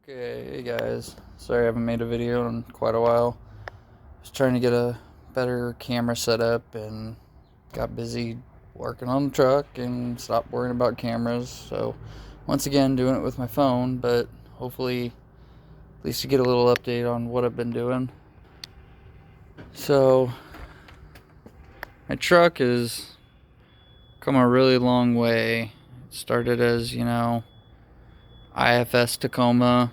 Okay, hey guys. Sorry I haven't made a video in quite a while. I was trying to get a better camera setup and got busy working on the truck and stopped worrying about cameras. So, once again, doing it with my phone, but hopefully at least you get a little update on what I've been doing. So, my truck has come a really long way. It started as, IFS Tacoma,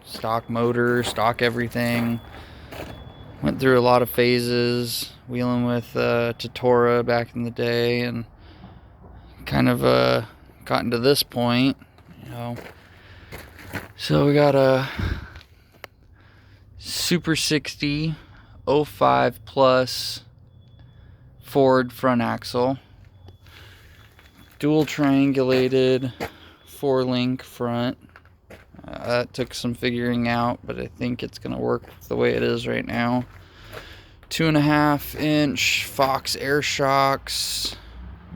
stock motor, stock everything. Went through a lot of phases, wheeling with Tatora back in the day, and kind of gotten to this point. So we got a Super 60 05 plus Ford front axle, dual triangulated 4-link front. That took some figuring out, but I think it's going to work the way it is right now. 2.5-inch Fox air shocks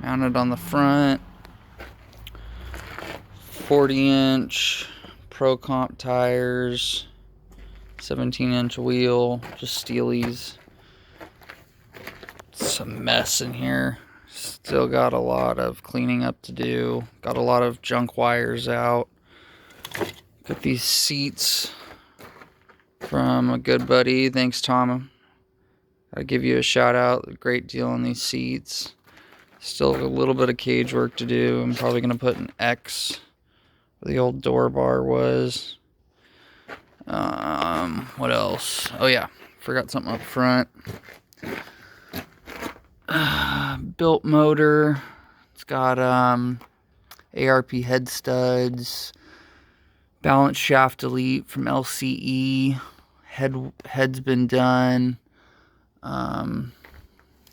mounted on the front. 40-inch Pro Comp tires. 17-inch wheel, just steelies. It's a mess in here. Still got a lot of cleaning up to do. Got a lot of junk wires out. Got these seats from a good buddy. Thanks, Tom. I'll give you a shout out. Great deal on these seats. Still a little bit of cage work to do. I'm probably going to put an X where the old door bar was. What else? Oh yeah, forgot something up front. Built motor. It's got ARP head studs. Balance shaft delete from LCE. Head's been done.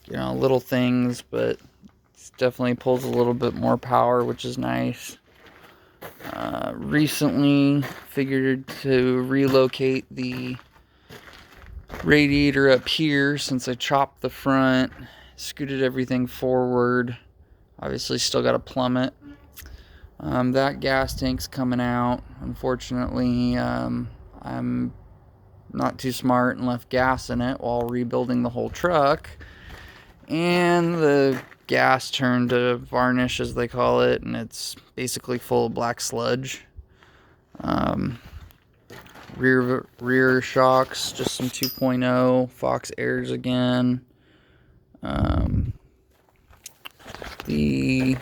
Little things, but it definitely pulls a little bit more power, which is nice. Recently figured to relocate the radiator up here since I chopped the front, scooted everything forward. Obviously still got to plumb it. That gas tank's coming out. Unfortunately, I'm not too smart and left gas in it while rebuilding the whole truck. And the gas turned to varnish, as they call it, and it's basically full of black sludge. Rear shocks, just some 2.0 Fox Airs again. The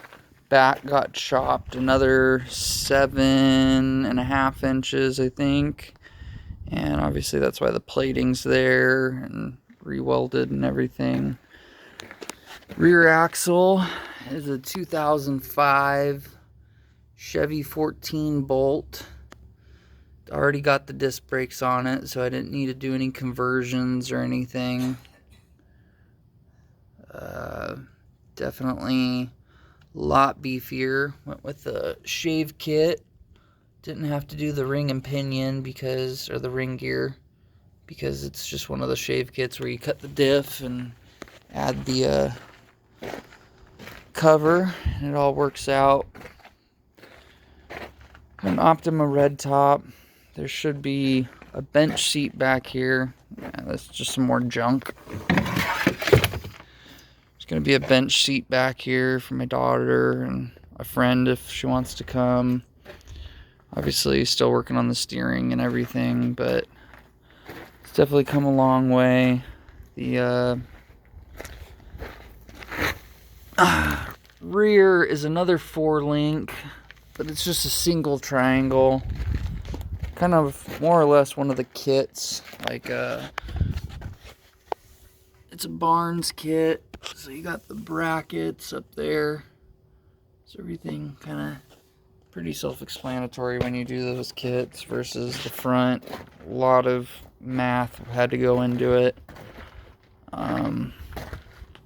back got chopped another 7.5 inches, I think. And obviously that's why the plating's there and re-welded and everything. Rear axle is a 2005 Chevy 14 Bolt. Already got the disc brakes on it, so I didn't need to do any conversions or anything. Definitely a lot beefier. Went with the shave kit. Didn't have to do the ring and pinion or the ring gear, because it's just one of the shave kits where you cut the diff and add the cover, and it all works out. An Optima red top. There should be a bench seat back here. Yeah, that's just some more junk. There's going to be a bench seat back here for my daughter and a friend if she wants to come. Obviously, still working on the steering and everything, but it's definitely come a long way. The rear is another 4-link, but it's just a single triangle. Kind of more or less one of the kits. It's a Barnes kit. So you got the brackets up there. So everything kind of pretty self-explanatory when you do those kits versus the front. A lot of math had to go into it. Yeah,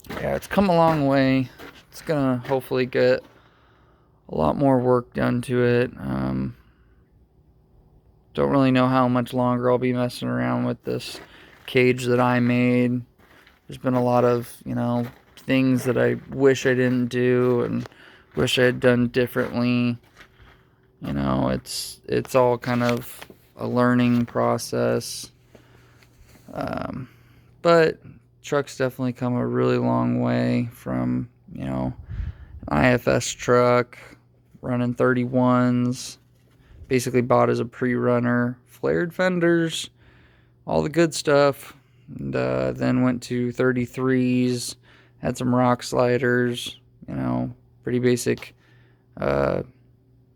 it's come a long way. It's gonna hopefully get a lot more work done to it. Don't really know how much longer I'll be messing around with this cage that I made. There's been a lot of, things that I wish I didn't do and wish I had done differently. It's all kind of a learning process. But truck's definitely come a really long way from, you know, an IFS truck, running 31s, basically bought as a pre-runner, flared fenders, all the good stuff, and then went to 33s, had some rock sliders, you know, pretty basic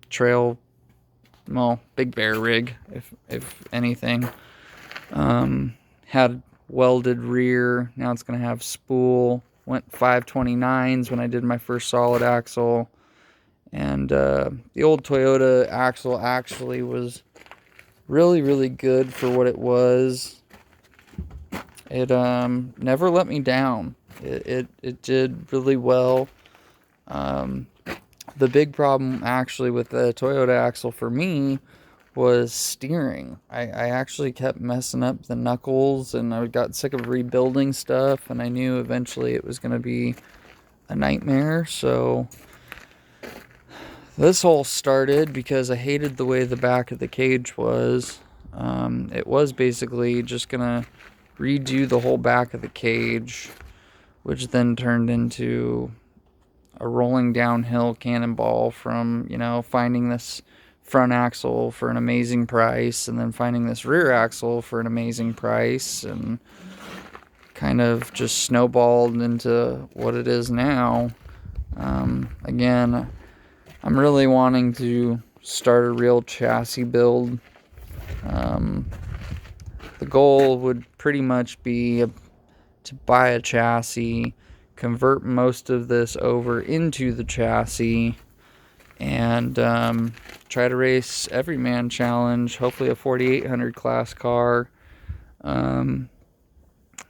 trail, well, big bear rig, if anything. Had welded rear, now it's going to have spool, went 529s when I did my first solid axle, and the old Toyota axle actually was really good for what it was. It never let me down. It did really well. The big problem actually with the Toyota axle for me was steering. I actually kept messing up the knuckles, and I got sick of rebuilding stuff, and I knew eventually it was going to be a nightmare. So this all started because I hated the way the back of the cage was. It was basically just going to redo the whole back of the cage, which then turned into a rolling downhill cannonball from, you know, finding this front axle for an amazing price and then finding this rear axle for an amazing price, and kind of just snowballed into what it is now. Again, I'm really wanting to start a real chassis build. The goal would pretty much be to buy a chassis, convert most of this over into the chassis, and try to race Everyman Challenge, hopefully a 4800 class car. You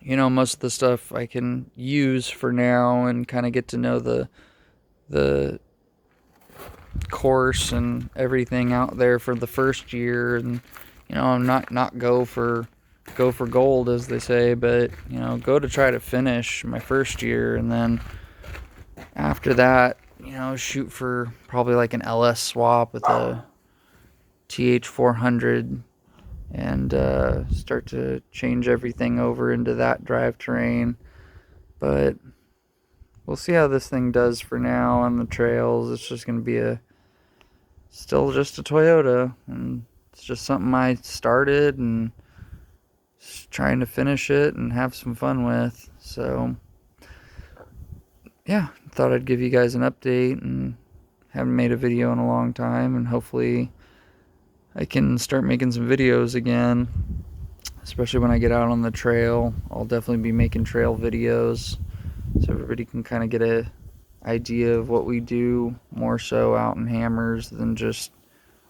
know, most of the stuff I can use for now and kind of get to know the course and everything out there for the first year, and you know, not go for gold, as they say, but you know, go to try to finish my first year, and then after that, you know, shoot for probably like an LS swap with a TH400, and start to change everything over into that drivetrain. But we'll see how this thing does for now on the trails. It's just going to be still just a Toyota, and it's just something I started and just trying to finish it and have some fun with. So yeah, thought I'd give you guys an update, and haven't made a video in a long time, and hopefully I can start making some videos again, especially when I get out on the trail. I'll definitely be making trail videos so everybody can kind of get a idea of what we do, more so out in Hammers than just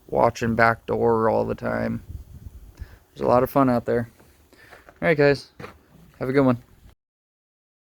watching Backdoor all the time. There's a lot of fun out there. Alright guys, have a good one.